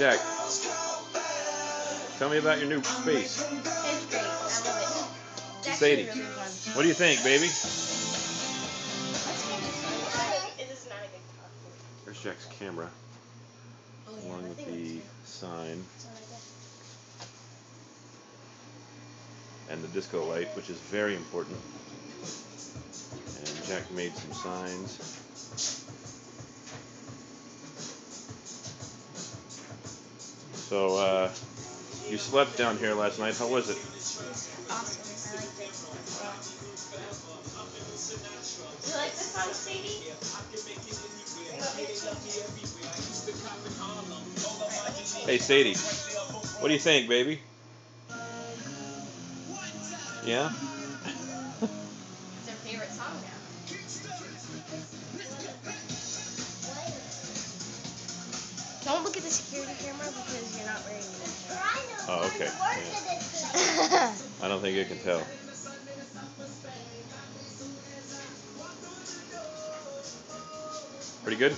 Jack, tell me about your new space. It's great. I love it. It's Sadie, actually really fun. what do you think, baby? It is not a good talk. There's Jack's camera, along with the sign and the disco light, which is very important. And Jack made some signs. So, you slept down here last night. How was it? Awesome. I liked it. You like this song, Sadie? Hey, Sadie, what do you think, baby? Yeah? It's her favorite song now. Don't look at the security camera because you're not wearing it. Oh, okay. Yeah. I don't think you can tell. Pretty good?